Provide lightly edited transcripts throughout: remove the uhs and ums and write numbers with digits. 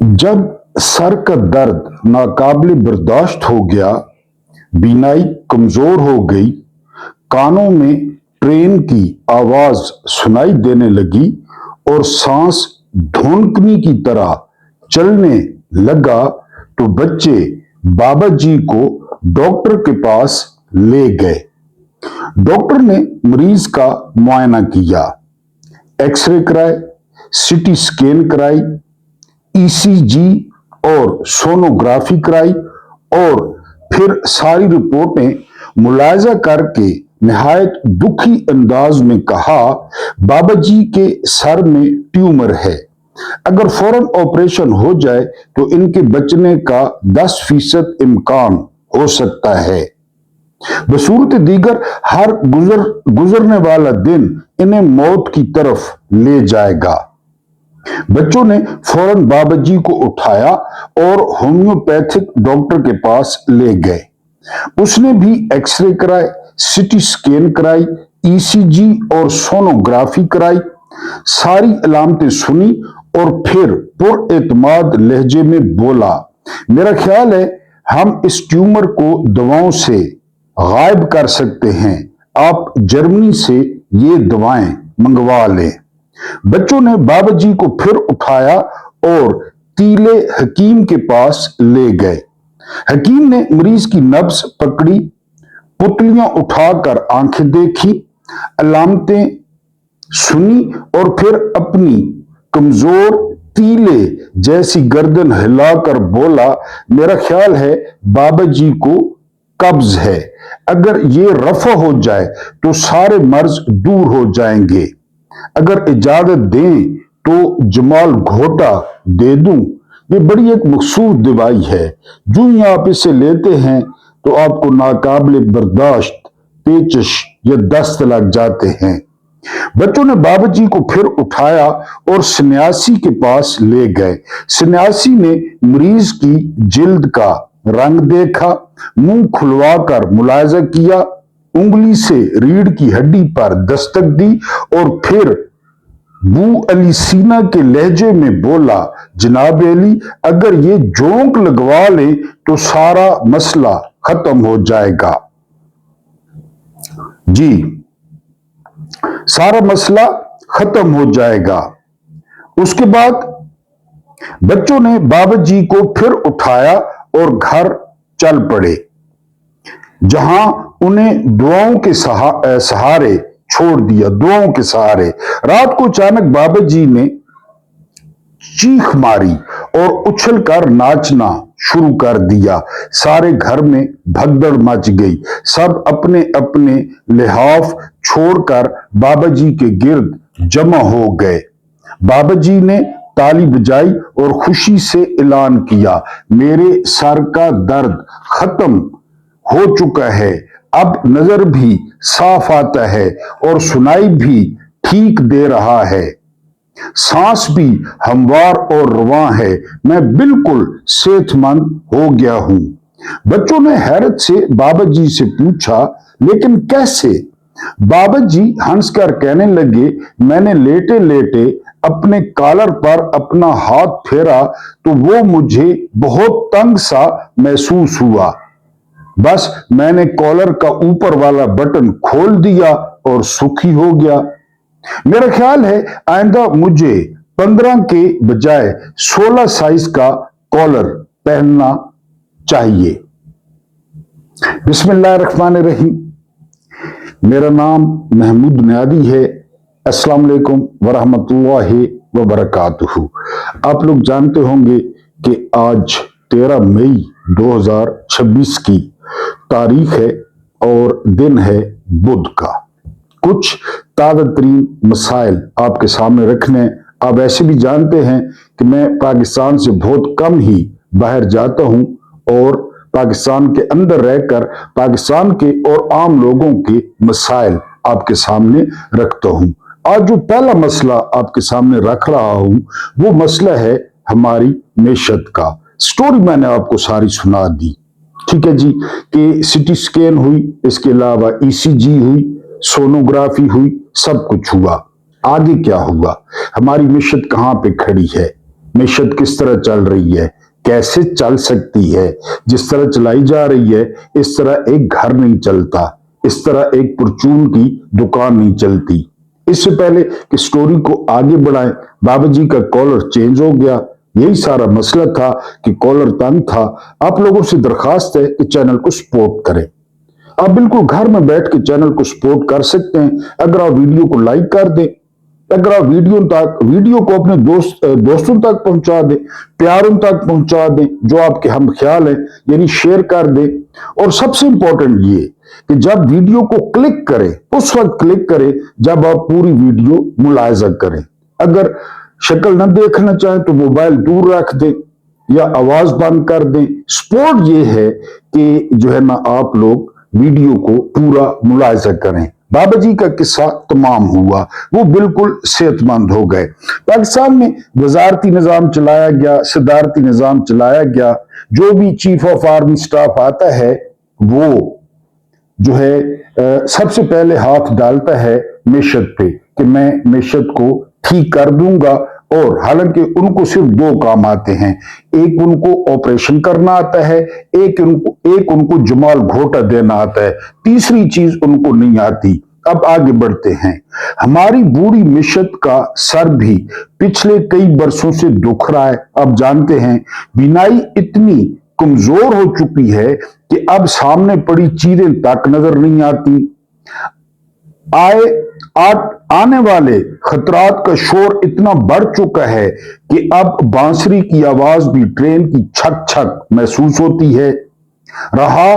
जब सर का दर्द नाकाबिल बर्दाश्त हो गया, बीनाई कमजोर हो गई, कानों में ट्रेन की आवाज सुनाई देने लगी और सांस धोंकनी की तरह चलने लगा, तो बच्चे बाबा जी को डॉक्टर के पास ले गए। डॉक्टर ने मरीज का मुआयना किया, एक्सरे कराए, सीटी स्कैन कराई, ईसीजी और सोनोग्राफी कराई और फिर सारी रिपोर्टें मुलायजा करके निहायत दुखी अंदाज में कहा, बाबा जी के सर में ट्यूमर है। अगर फौरन ऑपरेशन हो जाए तो इनके बचने का 10% इम्कान हो सकता है। बसूरत दीगर हर गुजरने वाला दिन इन्हें मौत की तरफ ले जाएगा। बच्चों ने फौरन बाबा जी को उठाया और होम्योपैथिक डॉक्टर के पास ले गए। उसने भी एक्सरे कराए, सीटी स्कैन कराई, ईसीजी और सोनोग्राफी कराई, सारी अलामतें सुनी और फिर पुरएतमाद लहजे में बोला, मेरा ख्याल है हम इस ट्यूमर को दवाओं से गायब कर सकते हैं। आप जर्मनी से ये दवाएं मंगवा लें। बच्चों ने बाबा जी को फिर उठाया और तीले हकीम के पास ले गए। हकीम ने मरीज की नब्ज पकड़ी, पुतलियां उठाकर आंखें देखी, अलामतें सुनी और फिर अपनी कमजोर तीले जैसी गर्दन हिलाकर बोला, मेरा ख्याल है बाबा जी को कब्ज है। अगर ये रफा हो जाए तो सारे मर्ज दूर हो जाएंगे। अगर इजाजत दें तो जमाल घोटा दे दूं। ये बड़ी एक मखसूस दवाई है, जो ही आप इसे लेते हैं तो आपको नाकाबिल बर्दाश्त पेचश या दस्त लग जाते हैं। बच्चों ने बाबा जी को फिर उठाया और सन्यासी के पास ले गए। सन्यासी ने मरीज की जिल्द का रंग देखा, मुंह खुलवाकर मुलायजा किया, उंगली से रीढ़ की हड्डी पर दस्तक दी और फिर बू अली सीना के लहजे में बोला, जनाब अली, अगर ये जोंक लगवा ले तो सारा मसला खत्म हो जाएगा। जी, सारा मसला खत्म हो जाएगा। उसके बाद बच्चों ने बाबा जी को फिर उठाया और घर चल पड़े, जहां उन्हें दुआओं के सहारे छोड़ दिया। दुआओं के सहारे रात को अचानक बाबा जी ने चीख मारी और उछलकर नाचना शुरू कर दिया। सारे घर में भगदड़ मच गई। सब अपने अपने लिहाफ छोड़कर बाबा जी के गिर्द जमा हो गए। बाबा जी ने ताली बजाई और खुशी से ऐलान किया, मेरे सर का दर्द खत्म हो चुका है। अब नजर भी साफ आता है और सुनाई भी ठीक दे रहा है। सांस भी हमवार और रवां है। मैं बिल्कुल सेहतमंद हो गया हूं। बच्चों ने हैरत से बाबा जी से पूछा, लेकिन कैसे? बाबा जी हंसकर कहने लगे, मैंने लेटे लेटे अपने कॉलर पर अपना हाथ फेरा तो वो मुझे बहुत तंग सा महसूस हुआ। बस मैंने कॉलर का ऊपर वाला बटन खोल दिया और सुखी हो गया। मेरा ख्याल है आइंदा मुझे 15 के बजाय 16 साइज का कॉलर पहनना चाहिए। बिस्मिल्लाहिर्रहमानिर्रहीम। मेरा नाम महमूद नियादी है। अस्सलाम वालेकुम वरहमतुल्लाहि वबरकातुहू। आप लोग जानते होंगे कि आज 13 मई 2026 की तारीख है और दिन है बुध का। कुछ ताज़ा तरीन मसाइल आपके सामने रखने। आप ऐसे भी जानते हैं कि मैं पाकिस्तान से बहुत कम ही बाहर जाता हूं और पाकिस्तान के अंदर रहकर पाकिस्तान के और आम लोगों के मसाइल आपके सामने रखता हूं। आज जो पहला मसला आपके सामने रख रहा हूं वो मसला है हमारी मेशत का। स्टोरी मैंने आपको सारी सुना दी, ठीक है जी, कि सिटी स्कैन हुई, इसके अलावा ईसीजी हुई, सोनोग्राफी हुई, सब कुछ हुआ। आगे क्या हुआ, हमारी मेशत कहां पे खड़ी है, मैशत किस तरह चल रही है, कैसे चल सकती है। जिस तरह चलाई जा रही है इस तरह एक घर नहीं चलता, इस तरह एक परचून की दुकान नहीं चलती। इससे पहले कि स्टोरी को आगे बढ़ाएं, बाबा जी का कॉलर चेंज हो गया। यही सारा मसला था कि कॉलर तंग था। आप लोगों से दरखास्त है कि चैनल को सपोर्ट करें। आप बिल्कुल घर में बैठ के चैनल को सपोर्ट कर सकते हैं अगर आप वीडियो को लाइक कर दें, अगर आप वीडियो को अपने दोस्तों तक पहुंचा दें, प्यारों तक पहुंचा दें, जो आपके हम ख्याल हैं, यानी शेयर कर दें। और सबसे इंपॉर्टेंट ये कि जब वीडियो को क्लिक करें उस वक्त क्लिक करें जब आप पूरी वीडियो मुलाहिजा करें। अगर शक्ल न देखना चाहें तो मोबाइल दूर रख दें या आवाज बंद कर दें। सपोर्ट ये है कि जो है ना आप लोग वीडियो को पूरा मुलाहिजा करें। बाबा जी का किस्सा तमाम हुआ, वो बिल्कुल सेहतमंद हो गए। पाकिस्तान में वजारती निजाम चलाया गया, सदारती निजाम चलाया गया। जो भी चीफ ऑफ आर्मी स्टाफ आता है वो जो है सबसे पहले हाथ डालता है मैशत पे कि मैं मैशत को ठीक कर दूंगा। और हालांकि उनको सिर्फ दो काम आते हैं, एक उनको ऑपरेशन करना आता है, एक उनको जमाल घोटा देना आता है, तीसरी चीज उनको नहीं आती। अब आगे बढ़ते हैं। हमारी बूढ़ी मैशत का सर भी पिछले कई बरसों से दुख रहा है। अब जानते हैं बिनाई इतनी कमजोर हो चुकी है कि अब सामने पड़ी चीजें तक नजर नहीं आती। आने वाले खतरात का शोर इतना बढ़ चुका है कि अब बांसुरी की आवाज भी ट्रेन की छक छक महसूस होती है। रहा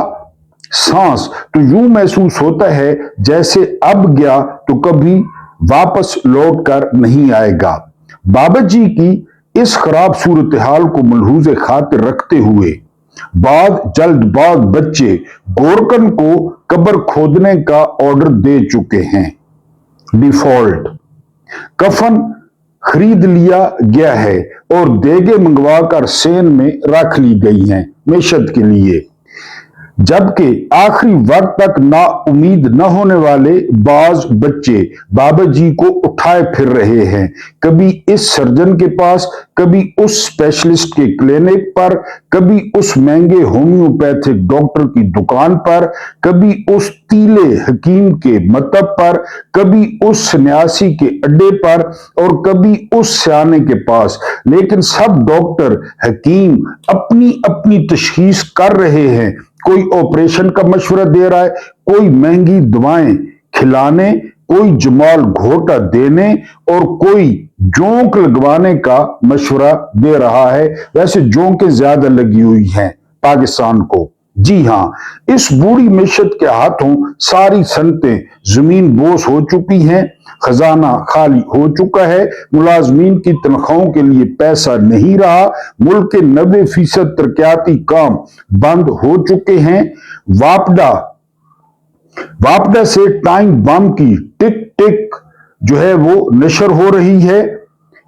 सांस तो यूं महसूस होता है जैसे अब गया तो कभी वापस लौट कर नहीं आएगा। बाबा जी की इस खराब सूरत हाल को मलहूज खातिर रखते हुए जल्दबाज बच्चे गोरकन को कब्र खोदने का ऑर्डर दे चुके हैं। डिफॉल्ट कफन खरीद लिया गया है और देगे मंगवाकर सेन में रख ली गई हैं मैशत के लिए। जबकि आखिरी वक्त तक ना उम्मीद न होने वाले बाज बच्चे बाबा जी को उठाए फिर रहे हैं, कभी इस सर्जन के पास, कभी उस स्पेशलिस्ट के क्लिनिक पर, कभी उस महंगे होम्योपैथिक डॉक्टर की दुकान पर, कभी उस तीले हकीम के मतब पर, कभी उस सन्यासी के अड्डे पर और कभी उस सियाने के पास। लेकिन सब डॉक्टर हकीम अपनी अपनी तशखीस कर रहे हैं। कोई ऑपरेशन का मशवरा दे रहा है, कोई महंगी दवाएं खिलाने, कोई जमाल घोटा देने और कोई जोंक लगवाने का मशवरा दे रहा है। वैसे जोंकें ज्यादा लगी हुई हैं पाकिस्तान को। जी हां, इस बूढ़ी मैशत के हाथों सारी सनतें जमीन बोस हो चुकी हैं, खजाना खाली हो चुका है, मुलाजमीन की तनख्वाहों के लिए पैसा नहीं रहा, मुल्क के 90% तरक्याती काम बंद हो चुके हैं। वापडा से टाइम बम की टिक टिक जो है वो नशर हो रही है।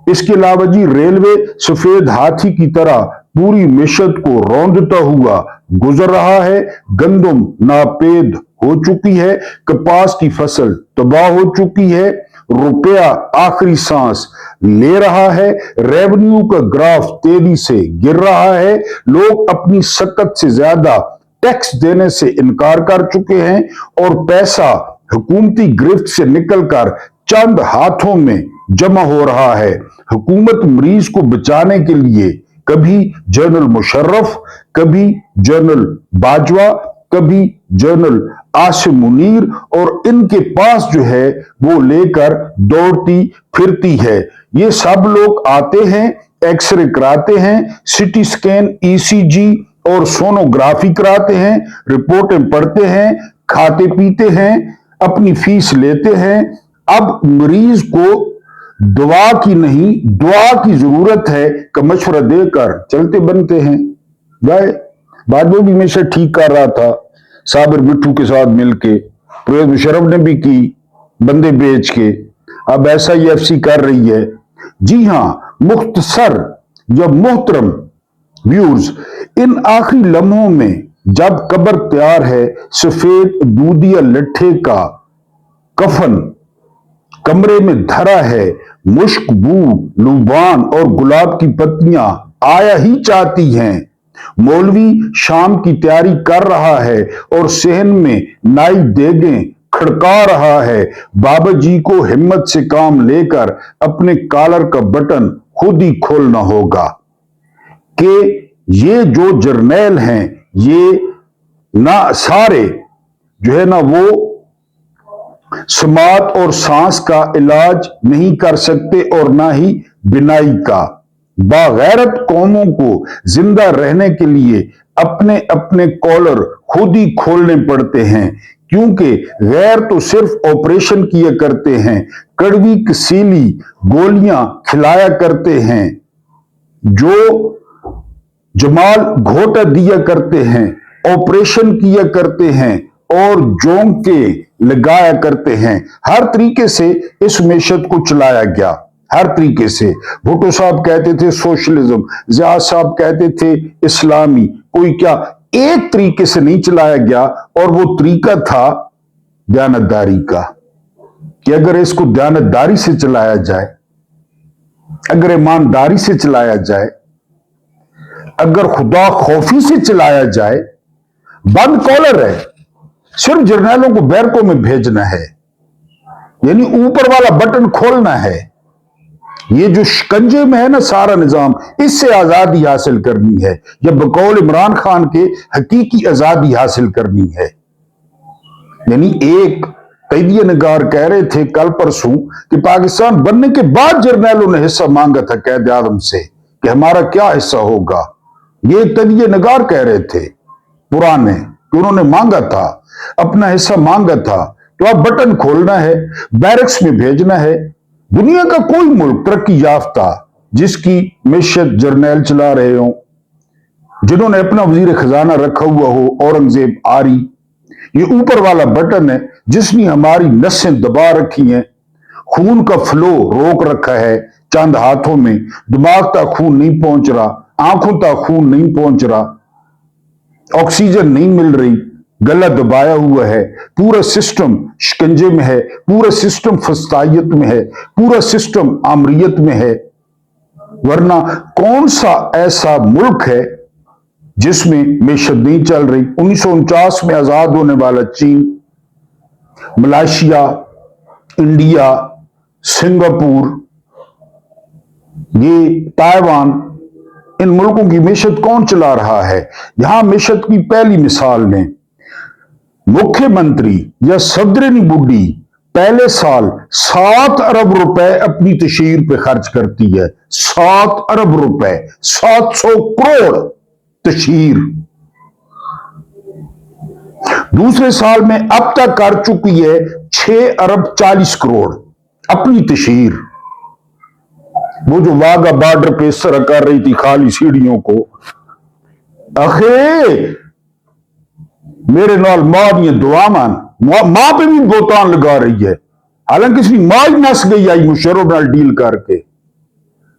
इसके अलावा जी रेलवे सफेद हाथी की तरह पूरी मैशत को रौंदता हुआ गुजर रहा है। गंदम नापेद हो चुकी है, कपास की फसल तबाह हो चुकी है, रुपया आखिरी सांस ले रहा है, रेवेन्यू का ग्राफ तेजी से गिर रहा है, लोग अपनी सकत से ज्यादा टैक्स देने से इनकार कर चुके हैं और पैसा हुकूमती गिरफ्त से निकलकर चंद हाथों में जमा हो रहा है। हुकूमत मरीज को बचाने के लिए कभी जनरल मुशर्रफ, कभी जनरल बाजवा, कभी जनरल आसिम मुनीर और इनके पास जो है वो लेकर दौड़ती फिरती है। ये सब लोग आते हैं, एक्सरे कराते हैं, सीटी स्कैन, ईसीजी और सोनोग्राफी कराते हैं, रिपोर्टें पढ़ते हैं, खाते पीते हैं, अपनी फीस लेते हैं। अब मरीज को दवा की नहीं दुआ की जरूरत है का मशवरा देकर चलते बनते हैं। गए बाद में भी हमेशा ठीक कर रहा था साबिर बिट्टू के साथ मिलके, परवेज मुशर्रफ ने भी की बंदे बेच के, अब SIFC कर रही है। जी हां, मुख्तसर या मोहतरम व्यूअर्स, इन आखिरी लम्हों में जब कब्र तैयार है, सफेद दूधिया लट्ठे का कफन कमरे में धरा है, मुश्कबू, लुबान और गुलाब की पत्तियां आया ही चाहती हैं। मौलवी शाम की तैयारी कर रहा है और सहन में नाई देगें खड़का रहा है। बाबा जी को हिम्मत से काम लेकर अपने कॉलर का बटन खुद ही खोलना होगा कि ये जो जर्नैल हैं ये ना सारे जो है ना वो समात और सांस का इलाज नहीं कर सकते और ना ही बिनाई का। बागैरत कौमों को जिंदा रहने के लिए अपने अपने कॉलर खुद ही खोलने पड़ते हैं, क्योंकि गैर तो सिर्फ ऑपरेशन किया करते हैं, कड़वी कसीली गोलियां खिलाया करते हैं, जो जमाल घोटा दिया करते हैं, ऑपरेशन किया करते हैं और जोंके लगाया करते हैं। हर तरीके से इस मिशत को चलाया गया, हर तरीके से। भुट्टो साहब कहते थे सोशलिज्म, ज़िया साहब कहते थे इस्लामी, कोई क्या, एक तरीके से नहीं चलाया गया। और वो तरीका था दयानतदारी का, कि अगर इसको दयानतदारी से चलाया जाए, अगर ईमानदारी से चलाया जाए, अगर खुदा खौफी से चलाया जाए। बंद कॉलर है, सिर्फ जर्नैलों को बैरकों में भेजना है, यानी ऊपर वाला बटन खोलना है। ये जो शिकंजे में है ना सारा निजाम, इससे आजादी हासिल करनी है, या बकौल इमरान खान के हकीकी आजादी हासिल करनी है। यानी एक तैदिया निगार कह रहे थे कल परसों कि पाकिस्तान बनने के बाद जर्नैलों ने हिस्सा मांगा था कैद आदम से कि हमारा क्या हिस्सा होगा। ये तैदिया निगार कह रहे थे पुराने कि उन्होंने मांगा था, अपना हिस्सा मांगा था। तो अब बटन खोलना है, बैरक्स में भेजना है। दुनिया का कोई मुल्क तरक्की याफ्ता जिसकी मिशत जर्नैल चला रहे हो, जिन्होंने अपना वजीर खजाना रखा हुआ हो औरंगजेब आरी, ये ऊपर वाला बटन है जिसने हमारी नसें दबा रखी हैं, खून का फ्लो रोक रखा है चंद हाथों में, दिमाग तक खून नहीं पहुंच रहा, आंखों तक खून नहीं पहुंच रहा, ऑक्सीजन नहीं मिल रही, गला दबाया हुआ है, पूरा सिस्टम शिकंजे में है, पूरा सिस्टम फस्तायत में है, पूरा सिस्टम आमरियत में है। वरना कौन सा ऐसा मुल्क है जिसमें मेशत नहीं चल रही। 1949 में आजाद होने वाला चीन, मलेशिया, इंडिया, सिंगापुर, ये ताइवान, इन मुल्कों की मिशत कौन चला रहा है। यहां मिशत की पहली मिसाल ने मुख्यमंत्री या सदरनी बुड्ढी पहले साल 7 अरब रुपए अपनी तशहीर पे खर्च करती है। 7 अरब रुपए, 700 करोड़ तशहीर। दूसरे साल में अब तक कर चुकी है 6 अरब 40 करोड़ अपनी तशहीर। वो जो वाघा बॉर्डर पे इस तरह कर रही थी खाली सीढ़ियों को, अखे मेरे नाल मां दी दुआ मान, मां पे भी बोतान लगा रही है, हालांकि इसकी मां ही नस गई आई मुशर्रफ नाल डील करके।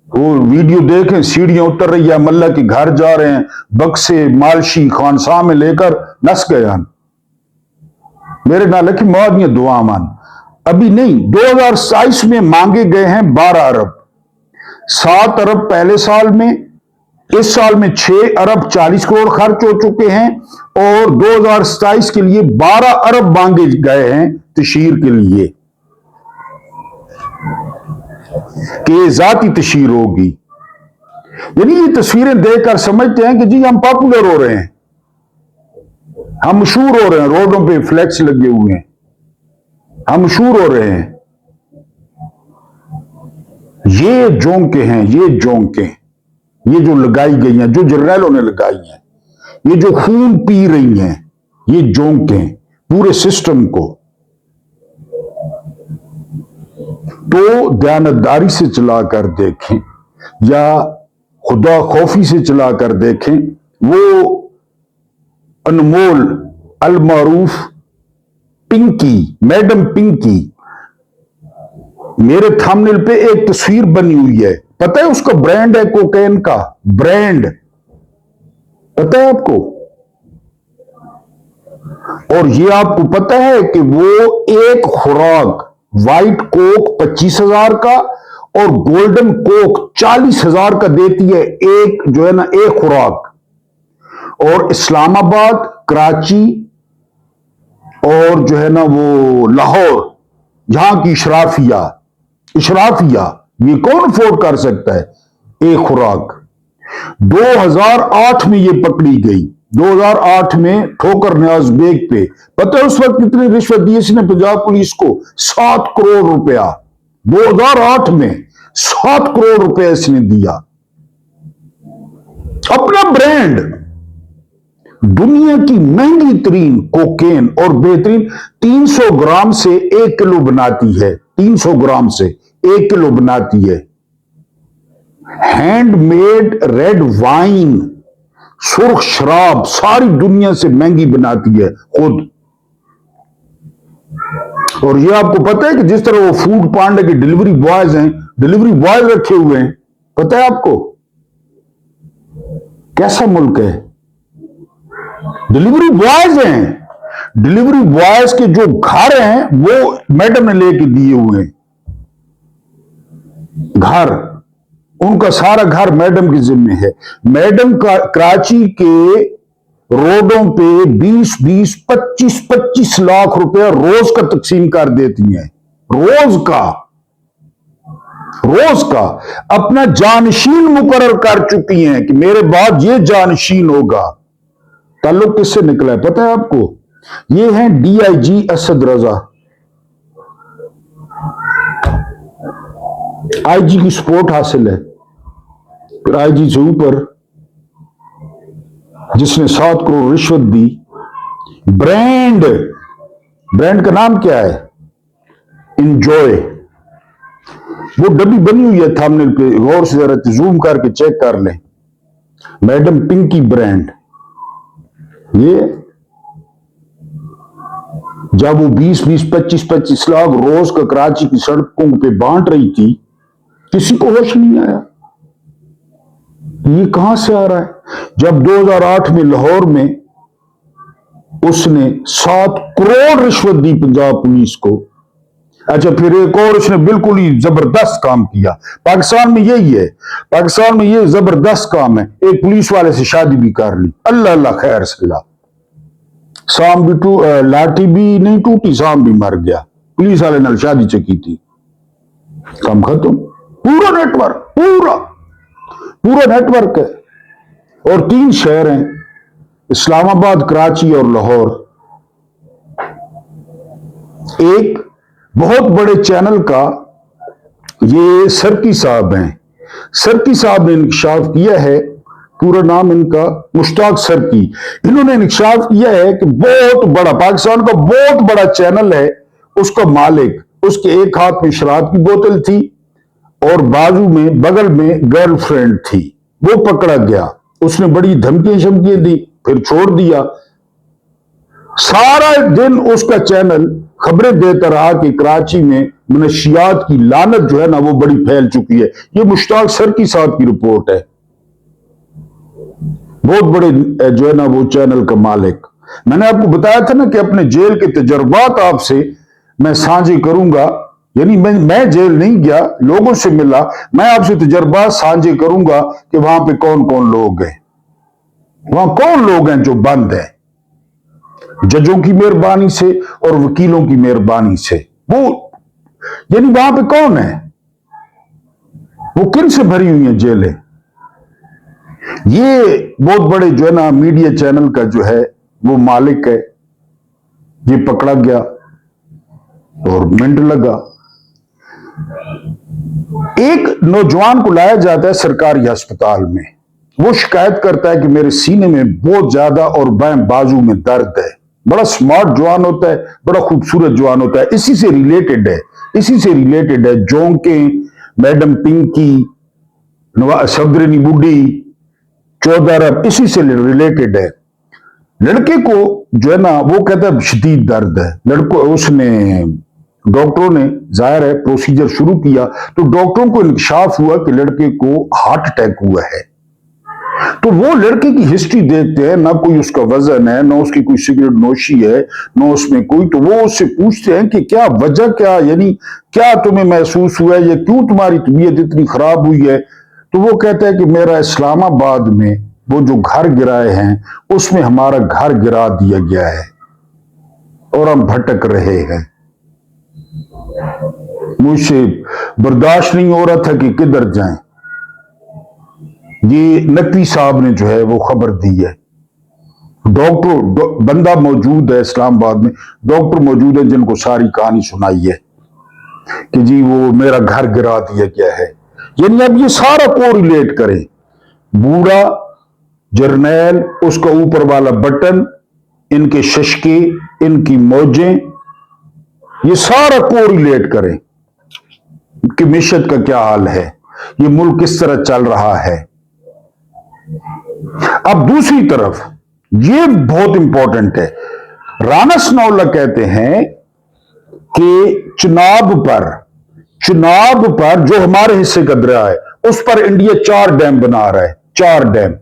वो वीडियो देखें, सीढ़ियां उतर रही है, मल्ला के घर जा रहे हैं, बक्से मालशी खानसा में लेकर नस गए हैं। मेरे नाल की मां दी दुआ मान। अभी नहीं, 2027 में मांगे गए हैं 12 अरब, 7 अरब पहले साल में, इस साल में 6 अरब 40 करोड़ खर्च हो चुके हैं और 2027 के लिए 12 अरब मांगे गए हैं तशहीर के लिए कि जाती तशहीर होगी। यानी ये तस्वीरें देखकर समझते हैं कि जी हम पॉपुलर हो रहे हैं, हम मशहूर हो रहे हैं, रोडों पे फ्लैक्स लगे हुए हैं, हम मशहूर हो रहे हैं। ये जोंके हैं, ये जोंके, ये जो लगाई गई हैं, जो जर्नैलों ने लगाई हैं, ये जो खून पी रही हैं, ये जोंके पूरे सिस्टम को। तो दयानतदारी से चलाकर देखें या खुदा खौफी से चलाकर देखें। वो अनमोल अलमारूफ पिंकी, मैडम पिंकी, मेरे थंबनेल पे एक तस्वीर बनी हुई है, पता है उसका ब्रांड है कोकेन का ब्रांड, पता है आपको। और ये आपको पता है कि वो एक खुराक व्हाइट कोक 25,000 का और गोल्डन कोक 40,000 का देती है एक, जो है ना, एक खुराक। और इस्लामाबाद, कराची और जो है ना वो लाहौर, यहां की इशराफिया, इशराफिया ये कौन अफोर्ड कर सकता है एक खुराक। 2008 में ये पकड़ी गई, 2008 में ठोकर न्याज बेग पे। पता है उस वक्त कितनी रिश्वत दी इसने पंजाब पुलिस को? 7 करोड़ रुपया। 2008 में 7 करोड़ रुपया इसने दिया। अपना ब्रांड, दुनिया की महंगी तरीन कोकेन और बेहतरीन 300 ग्राम से 1 किलो बनाती है, 300 ग्राम से 1 किलो बनाती है। हैंडमेड रेड वाइन, सुर्ख शराब सारी दुनिया से महंगी बनाती है खुद। और ये आपको पता है कि जिस तरह वो फूड पांडा के डिलीवरी बॉयज हैं, डिलीवरी बॉयज रखे हुए हैं, पता है आपको कैसा मुल्क है? डिलीवरी बॉयज हैं, डिलीवरी बॉयज के जो घर हैं वो मैडम ने लेके दिए हुए हैं। घर, उनका सारा घर मैडम के जिम्मे है। मैडम का कराची के रोडों पे 20-20, 25-25 लाख रुपया रोज का तकसीम कर देती हैं। रोज का, रोज का अपना जानशीन मुकर्रर कर चुकी हैं कि मेरे बाद ये जानशीन होगा। ताल्लुक किससे निकला है पता है आपको? ये हैं डीआईजी असद रजा। आईजी की सपोर्ट हासिल है, फिर आईजी से ऊपर जिसने 7 करोड़ रिश्वत दी। ब्रांड, ब्रांड का नाम क्या है? इंजॉय। वो डब्बी बनी हुई है थंबनेल पे, गौर से जरा जूम करके चेक कर लें। Madam Pinky brand. ये जब वो 20-20, 25-25 लाख रोज का कराची की सड़कों पे बांट रही थी, किसी को होश नहीं आया ये कहां से आ रहा है। जब 2008 में लाहौर में उसने 7 करोड़ रिश्वत दी पंजाब पुलिस को। अच्छा, फिर एक और उसने बिल्कुल ही जबरदस्त काम किया। पाकिस्तान में यही है, पाकिस्तान में ये जबरदस्त काम है। एक पुलिस वाले से शादी भी कर ली, अल्लाह अल्लाह खैर सल्ला। शाम भी लाठी भी नहीं टूटी, शाम भी मर गया। पुलिस वाले ने शादी चकी थी, काम खत्म। पूरा नेटवर्क, पूरा नेटवर्क है। और 3 शहर हैं, इस्लामाबाद, कराची और लाहौर। एक बहुत बड़े चैनल का ये सर्की साहब हैं, सर्की साहब ने इंकशाफ किया है, पूरा नाम इनका मुश्ताक सर्की। इन्होंने इंकशाफ किया है कि बहुत बड़ा, पाकिस्तान का बहुत बड़ा चैनल है, उसका मालिक, उसके एक हाथ में शराब की बोतल थी और बाजू में बगल में गर्लफ्रेंड थी। वो पकड़ा गया, उसने बड़ी धमकियां शमकियां दी, फिर छोड़ दिया। सारा दिन उसका चैनल खबरें देता रहा कि कराची में मनशियात की लानत जो है ना वो बड़ी फैल चुकी है। ये मुश्ताक सर्की साहब की रिपोर्ट है, बहुत बड़े जो है ना वो चैनल का मालिक। मैंने आपको बताया था ना कि अपने जेल के तजर्बात आपसे मैं साझे करूंगा, यानी मैं जेल नहीं गया, लोगों से मिला, मैं आपसे तजर्बात साझे करूंगा कि वहां पे कौन कौन लोग हैं, वहां कौन लोग हैं जो बंद हैं, जजों की मेहरबानी से और वकीलों की मेहरबानी से। वो यानी वहां पे कौन है, वो किन से भरी हुई हैं जेलें। ये बहुत बड़े जो है ना मीडिया चैनल का जो है वो मालिक है, ये पकड़ा गया और मिनट लगा। एक नौजवान को लाया जाता है सरकारी अस्पताल में, वो शिकायत करता है कि मेरे सीने में बहुत ज्यादा और बाएं बाजू में दर्द है। बड़ा स्मार्ट जवान होता है, बड़ा खूबसूरत जवान होता है, इसी से रिलेटेड है, इसी से रिलेटेड है। जोंके, मैडम पिंकी, सदरनी बुड्ढी, 14 अरब, इसी से रिलेटेड है। लड़के को जो है ना वो कहता है शदीद दर्द है। लड़को उसने डॉक्टरों ने जाहिर है प्रोसीजर शुरू किया, तो डॉक्टरों को इंकशाफ हुआ कि लड़के को हार्ट अटैक हुआ है। तो वो लड़के की हिस्ट्री देखते हैं, ना कोई उसका वजन है, ना उसकी कोई सिगरेट नोशी है, ना उसमें कोई, तो वो उससे पूछते हैं कि क्या वजह, क्या यानी क्या तुम्हें महसूस हुआ है, या क्यों तुम्हारी तबीयत इतनी खराब हुई है। तो वो कहता है कि मेरा इस्लामाबाद में वो जो घर गिराए हैं उसमें हमारा घर गिरा दिया गया है और हम भटक रहे हैं। मुझसे बर्दाश्त नहीं हो रहा था कि किधर जाएं। ये नकवी साहब ने जो है वो खबर दी है। डॉक्टर बंदा मौजूद है इस्लामाबाद में, डॉक्टर मौजूद है जिनको सारी कहानी सुनाई है कि जी वो मेरा घर गिरा दिया गया है। यानी अब ये सारा को रिलेट करें, बूढ़ा जर्नैल, उसका ऊपर वाला बटन, इनके शशके, इनकी मौजें, ये सारा को रिलेट करें कि मिशत का क्या हाल है, ये मुल्क किस तरह चल रहा है। अब दूसरी तरफ ये बहुत इंपॉर्टेंट है, राना सनाउल्लाह कहते हैं कि चुनाव पर जो हमारे हिस्से का दरिया है उस पर इंडिया 4 डैम बना रहा है, 4 डैम।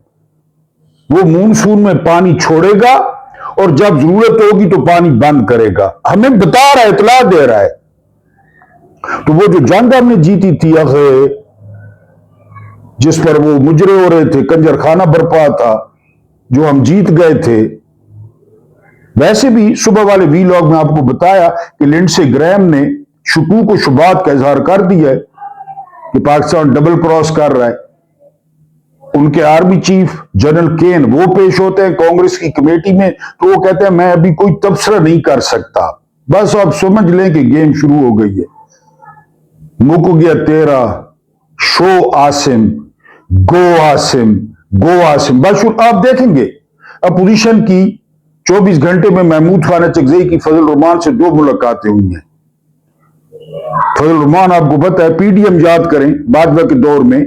वो मानसून में पानी छोड़ेगा और जब जरूरत होगी तो पानी बंद करेगा, हमें बता रहा है, इतला दे रहा है। तो वो जो जंग हमने जीती थी जिस पर वो मुजरे हो रहे थे, कंजरखाना बरपा था, जो हम जीत गए थे। वैसे भी सुबह वाले वीलॉग में आपको बताया कि लिंडसे ग्रैहम ने शुकूक व शुबात का इजहार कर दिया है कि पाकिस्तान डबल क्रॉस कर रहा है। उनके आर्मी चीफ जनरल केन वो पेश होते हैं कांग्रेस की कमेटी में, तो वो कहते हैं मैं अभी कोई तबसरा नहीं कर सकता, बस आप समझ लें कि गेम शुरू हो गई है, मुक गया तेरा शो आसिम, गो आसिम, गो आसिम। बस आप देखेंगे अपोजिशन की 24 घंटे में महमूद खान चकजई की फजल रहमान से 2 मुलाकातें हुई हैं। फजल रहमान आपको पता है पीडीएम याद करें, बाजवा के दौर में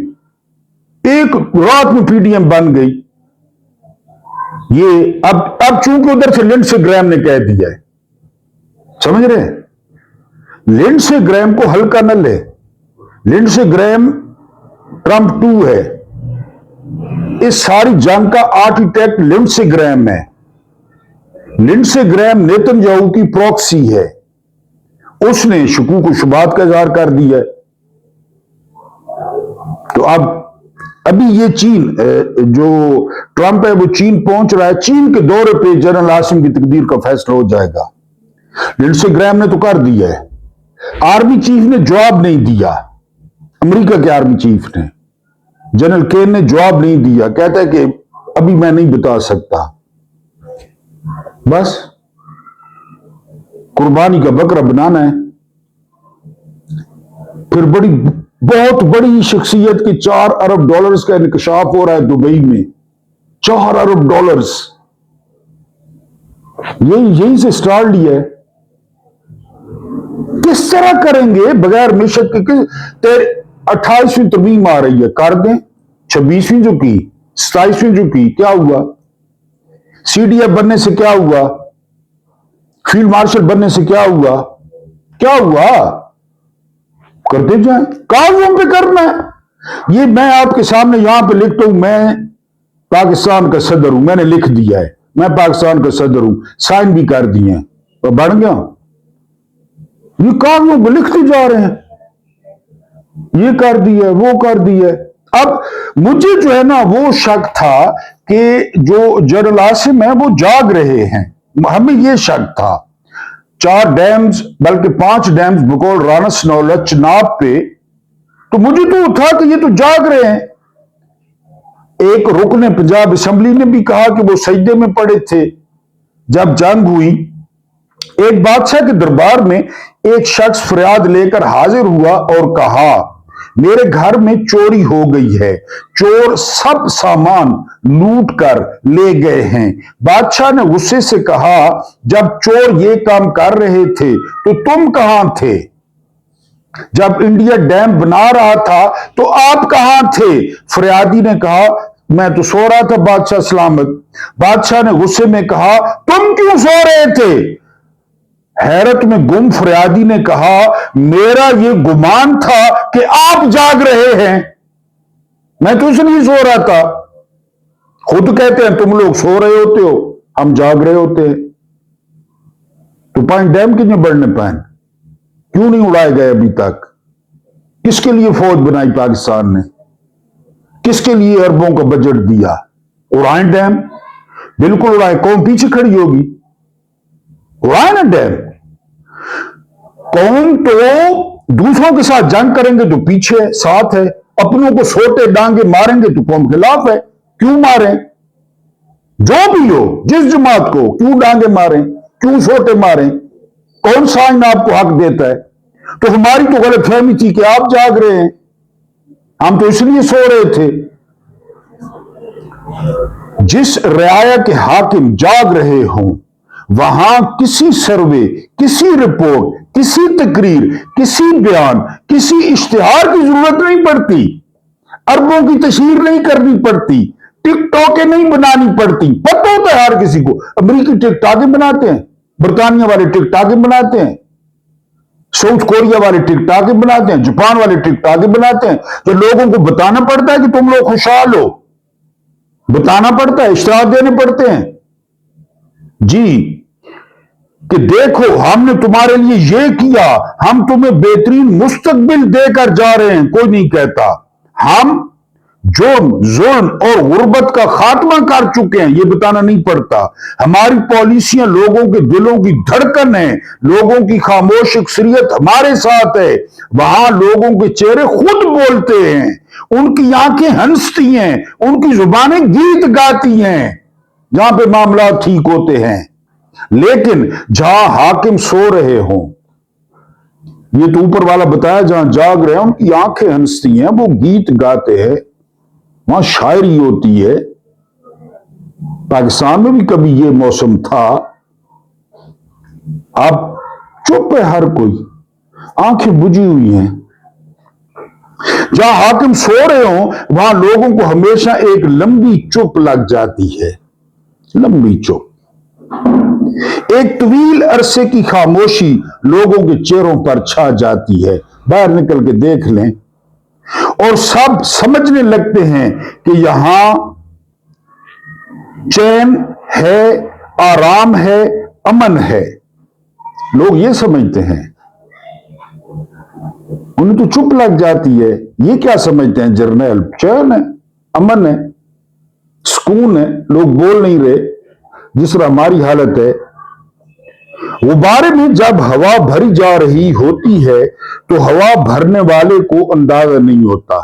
एक रात में पीडीएम बन गई। ये अब चूंकि उधर से लिंडसे ग्रैहम ने कह दिया है, समझ रहे हैं, लिंडसे ग्रैहम को हल्का न ले। लिंडसे ग्रैहम ट्रंप 2 है, इस सारी जंग का आर्किटेक्ट लिंडसे ग्रैहम है। लिंडसे ग्रैहम नेतन्याहू की प्रॉक्सी है, उसने शुकूक व शुबात का इजहार कर दिया है। तो अब अभी ये चीन जो ट्रंप है वो चीन पहुंच रहा है, चीन के दौरे पे जनरल आसिम की तकदीर का फैसला हो जाएगा। लिंडसे ग्रैहम ने तो कर दिया है, आर्मी चीफ ने जवाब नहीं दिया, अमेरिका के आर्मी चीफ ने, जनरल केन ने जवाब नहीं दिया, कहता है कि अभी मैं नहीं बता सकता। बस कुर्बानी का बकरा बनाना है। फिर बहुत बड़ी शख्सियत के $4 अरब का इंकशाफ हो रहा है दुबई में, $4 अरब। यही से स्टार्ट लिया है। किस तरह करेंगे बगैर मिशत के? 28वीं तरमीम आ रही है, कर दें। 26वीं जो की, 27वीं जो की, क्या हुआ? सीडीएफ बनने से क्या हुआ? फील्ड मार्शल बनने से क्या हुआ? क्या हुआ? करते जाए, कागजों पे करना है। ये मैं आपके सामने यहां पे लिखता हूं, मैं पाकिस्तान का सदर हूं, मैंने लिख दिया है मैं पाकिस्तान का सदर हूं, साइन भी कर दिए हैं, तो बन गया। ये कागजों पे लिखते जा रहे हैं, ये कर दिया, वो कर दिया। अब मुझे जो है ना वो शक था कि जो जनरल आसिम है वो जाग रहे हैं, हमें ये शक था। 4 डैम्स बल्कि 5 डैम्स बकौल राना सनाउल्लाह चिनाब पे, तो मुझे तो था कि ये तो जाग रहे हैं। एक रुकने पंजाब असेंबली ने भी कहा कि वो सजदे में पड़े थे जब जंग हुई। एक बादशाह के दरबार में एक शख्स फरियाद लेकर हाजिर हुआ और कहा मेरे घर में चोरी हो गई है, चोर सब सामान लूट कर ले गए हैं। बादशाह ने गुस्से से कहा जब चोर ये काम कर रहे थे तो तुम कहां थे? जब इंडिया डैम बना रहा था तो आप कहां थे? फरियादी ने कहा मैं तो सो रहा था बादशाह सलामत। बादशाह ने गुस्से में कहा तुम क्यों सो रहे थे? हैरत में गुम फरियादी ने कहा मेरा यह गुमान था कि आप जाग रहे हैं, मैं तो इसलिए सो रहा था। खुद कहते हैं तुम लोग सो रहे होते हो, हम जाग रहे होते हैं। तो पाइन डैम क्यों नहीं बढ़ने पाए, क्यों नहीं उड़ाए गए अभी तक? किसके लिए फौज बनाई पाकिस्तान ने, किसके लिए अरबों का बजट दिया? उड़ाए डैम, बिल्कुल उड़ाए। कौन पीछे खड़ी होगी? उड़ाए ना डैम। कौन तो दूसरों के साथ जंग करेंगे तो पीछे साथ है, अपनों को सोटे डांगे मारेंगे तो कौम के खिलाफ है। क्यों मारें? जो भी हो, जिस जमात को क्यों डांगे मारें, क्यों सोटे मारें? कौन सा आइन आपको हक देता है? तो हमारी तो गलतफहमी थी कि आप जाग रहे हैं, हम तो इसलिए सो रहे थे। जिस रियाया के हाकिम जाग रहे हों, वहां किसी सर्वे, किसी रिपोर्ट, किसी तकरीर, किसी बयान, किसी इश्तिहार की जरूरत नहीं पड़ती। अरबों की तशहीर नहीं करनी पड़ती, टिकटॉकें नहीं बनानी पड़ती। पता होता है हर किसी को, अमरीकी टिकटॉकें बनाते हैं, बरतानिया वाले टिकटॉकें बनाते हैं, साउथ कोरिया वाले टिकटॉकें बनाते हैं, जापान वाले टिकटॉकें बनाते हैं। जो लोगों को बताना पड़ता है कि तुम लोग खुशहाल हो, बताना पड़ता है, इश्तिहार देने पड़ते हैं जी, कि देखो हमने तुम्हारे लिए ये किया, हम तुम्हें बेहतरीन मुस्तकबिल देकर जा रहे हैं। कोई नहीं कहता। हम जुल्म और गुर्बत का खात्मा कर चुके हैं, ये बताना नहीं पड़ता। हमारी पॉलिसियां लोगों के दिलों की धड़कन है, लोगों की खामोश अक्सरियत हमारे साथ है। वहां लोगों के चेहरे खुद बोलते हैं, उनकी आंखें हंसती हैं, उनकी जुबानें गीत गाती हैं, जहां पे मामला ठीक होते हैं। लेकिन जहां हाकिम सो रहे हों, ये तो ऊपर वाला बताया, जहां जाग रहे हैं उनकी आंखें हंसती हैं, वो गीत गाते हैं, वहां शायरी होती है। पाकिस्तान में भी कभी ये मौसम था। अब चुप है हर कोई, आंखें बुझी हुई हैं। जहां हाकिम सो रहे हो वहां लोगों को हमेशा एक लंबी चुप लग जाती है, लंबी चुप। एक तवील अरसे की खामोशी लोगों के चेहरों पर छा जाती है। बाहर निकल के देख लें और सब समझने लगते हैं कि यहां चैन है, आराम है, अमन है। लोग ये समझते हैं, उन्हें तो चुप लग जाती है। ये क्या समझते हैं जर्नल? चैन है, अमन है, सुकून है, लोग बोल नहीं रहे, जिस तरह हमारी हालत है। गुब्बारे में जब हवा भरी जा रही होती है तो हवा भरने वाले को अंदाजा नहीं होता,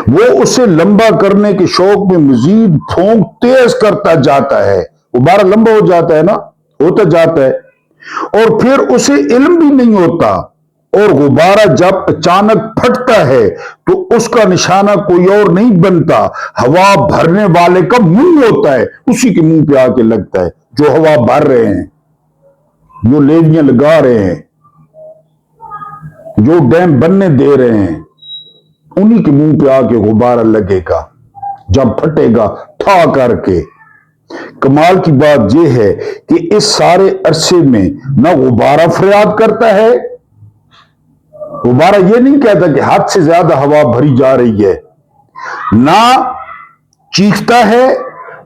वो उसे लंबा करने के शौक में मजीद फूंक तेज करता जाता है। गुब्बारा लंबा हो जाता है ना, होता जाता है, और फिर उसे इल्म भी नहीं होता। और गुब्बारा जब अचानक फटता है तो उसका निशाना कोई और नहीं बनता, हवा भरने वाले का मुंह होता है, उसी के मुंह पे आके लगता है। जो हवा भर रहे हैं, जो लेवियां लगा रहे हैं, जो डैम बनने दे रहे हैं, उन्हीं के मुंह पे आके गुब्बारा लगेगा जब फटेगा था करके। कमाल की बात यह है कि इस सारे अरसे में ना गुब्बारा फरियाद करता है, गुब्बारा ये नहीं कहता कि हद से ज्यादा हवा भरी जा रही है, ना चीखता है,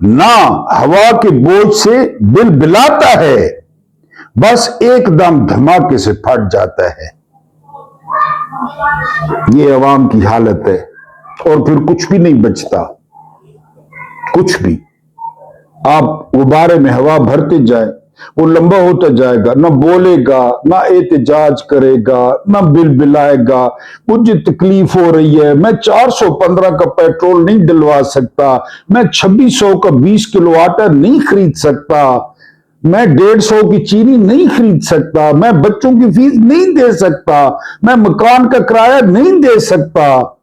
ना हवा के बोझ से बिलबिलाता है, बस एकदम धमाके से फट जाता है। ये अवाम की हालत है, और फिर कुछ भी नहीं बचता, कुछ भी। आप गुब्बारे में हवा भरते जाए, वो लंबा होता जाएगा, ना बोलेगा, ना एहतजाज करेगा, ना बिलबिलाएगा। मुझे तकलीफ हो रही है, मैं 415 का पेट्रोल नहीं डलवा सकता, मैं 2600 का 20 किलो आटा नहीं खरीद सकता, मैं 150 की चीनी नहीं खरीद सकता, मैं बच्चों की फीस नहीं दे सकता, मैं मकान का किराया नहीं दे सकता,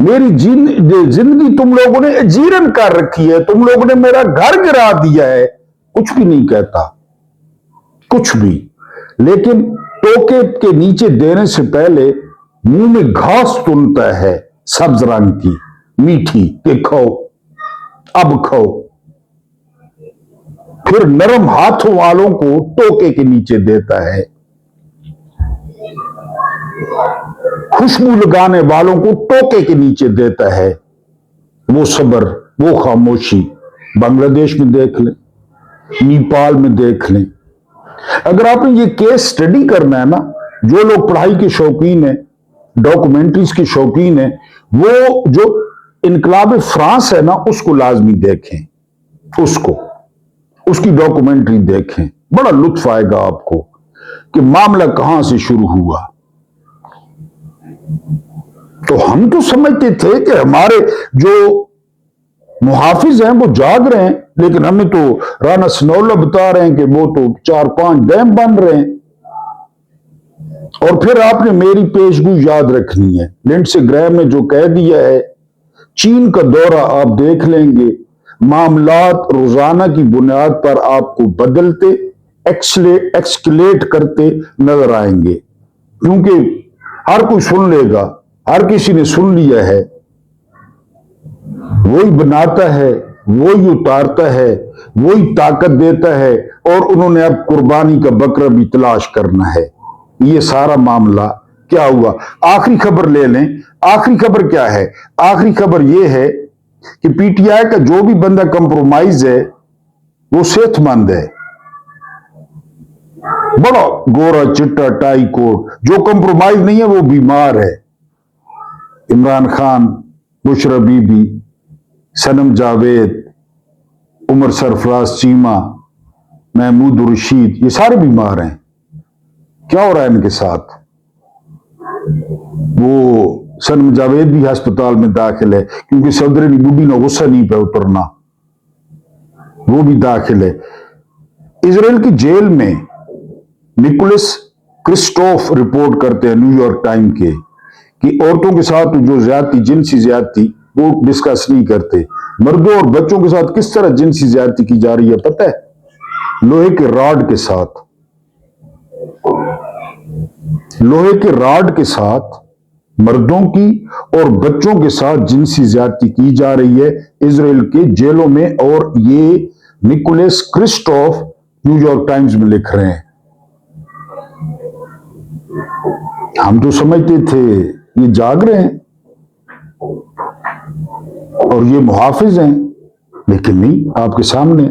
मेरी जिंदगी तुम लोगों ने अजीरन कर रखी है, तुम लोगों ने मेरा घर गिरा दिया है। कुछ भी नहीं कहता, कुछ भी। लेकिन टोके के नीचे देने से पहले मुंह में घास तुनता है, सब्ज रंग की, मीठी, कि खाओ, अब खाओ। फिर नरम हाथों वालों को टोके के नीचे देता है, खुशबू लगाने वालों को टोके के नीचे देता है। वो सब्र, वो खामोशी बांग्लादेश में देख लें, नेपाल में देख लें। अगर आपने ये केस स्टडी करना है ना, जो लोग पढ़ाई के शौकीन है, डॉक्यूमेंट्रीज के शौकीन है, वो जो इनकलाब फ्रांस है ना, उसको लाजमी देखें, उसकी डॉक्यूमेंट्री देखें। बड़ा लुत्फ आएगा आपको कि मामला कहां से शुरू हुआ। तो हम तो समझते थे कि हमारे जो मुहाफिज हैं वो जाग रहे हैं, लेकिन हमें तो राना सनौल्ला बता रहे हैं कि वो तो 4-5 डैम बन रहे हैं। और फिर आपने मेरी पेशगोई याद रखनी है। लिंडसे ग्रैहम ने जो कह दिया है, चीन का दौरा आप देख लेंगे, मामलात रोजाना की बुनियाद पर आपको बदलते एक्सकलेट करते नजर आएंगे, क्योंकि हर कोई सुन लेगा, हर किसी ने सुन लिया है। वही बनाता है, वही उतारता है, वही ताकत देता है, और उन्होंने अब कुर्बानी का बकरा भी तलाश करना है। ये सारा मामला क्या हुआ? आखिरी खबर ले लें। आखिरी खबर क्या है? आखिरी खबर यह है कि पीटीआई का जो भी बंदा कंप्रोमाइज है वो सेहतमंद है, बड़ा गोरा चिट्टा टाई कोट। जो कंप्रोमाइज नहीं है वो बीमार है। इमरान खान, बुशरा बीबी, सनम जावेद, उमर सरफराज चीमा, महमूद रशीद, ये सारे बीमार हैं। क्या हो रहा है इनके साथ? वो सनम जावेद भी अस्पताल में दाखिल है, क्योंकि सदर बुढ़ी ने गुस्सा नहीं पे उतरना, वो भी दाखिल है। इजराइल की जेल में निकोलस क्रिस्टोफ रिपोर्ट करते हैं न्यूयॉर्क टाइम के कि औरतों के साथ जो ज्यादती, जिनसी ज्यादती, वो डिस्कस नहीं करते। मर्दों और बच्चों के साथ किस तरह जिनसी ज्यादती की जा रही है पता है? लोहे के रॉड के साथ, लोहे के रॉड के साथ मर्दों की और बच्चों के साथ जिनसी ज्यादती की जा रही है इजराइल के जेलों में। और ये निकोलस क्रिस्टोफ न्यूयॉर्क टाइम्स में लिख रहे हैं। हम तो समझते थे ये जाग रहे हैं और ये मुहाफिज हैं, लेकिन नहीं, आपके सामने।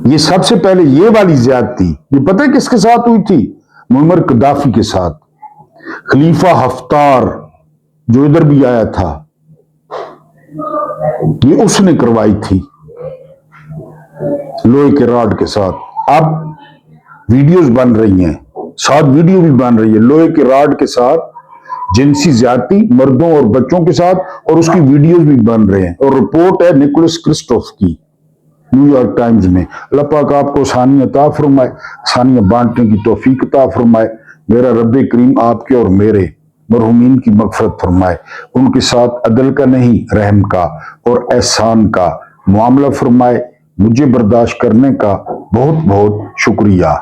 ये सबसे पहले ये वाली ज्यादती, ये पता है किसके साथ हुई थी? मुअम्मर कद्दाफी के साथ। खलीफा हफ्तार जो इधर भी आया था, ये उसने करवाई थी लोहे के रॉड के साथ। अब वीडियोस बन रही हैं, साथ वीडियो भी बन रही है लोहे के रॉड के साथ जिनसी ज्यादती मर्दों और बच्चों के साथ, और उसकी वीडियोस भी बन रहे हैं। और रिपोर्ट है निकोलस क्रिस्टोफ की न्यूयॉर्क टाइम्स में। अल्लाह पाक आपको आसानियां अता फरमाए, आसानियां बांटने की तौफीक अता फरमाए। मेरा रब्बे करीम आपके और मेरे मरहुमीन की मगफरत फरमाए, उनके साथ अदल का नहीं रहम का और एहसान का मामला फरमाए। मुझे बर्दाश्त करने का बहुत बहुत शुक्रिया।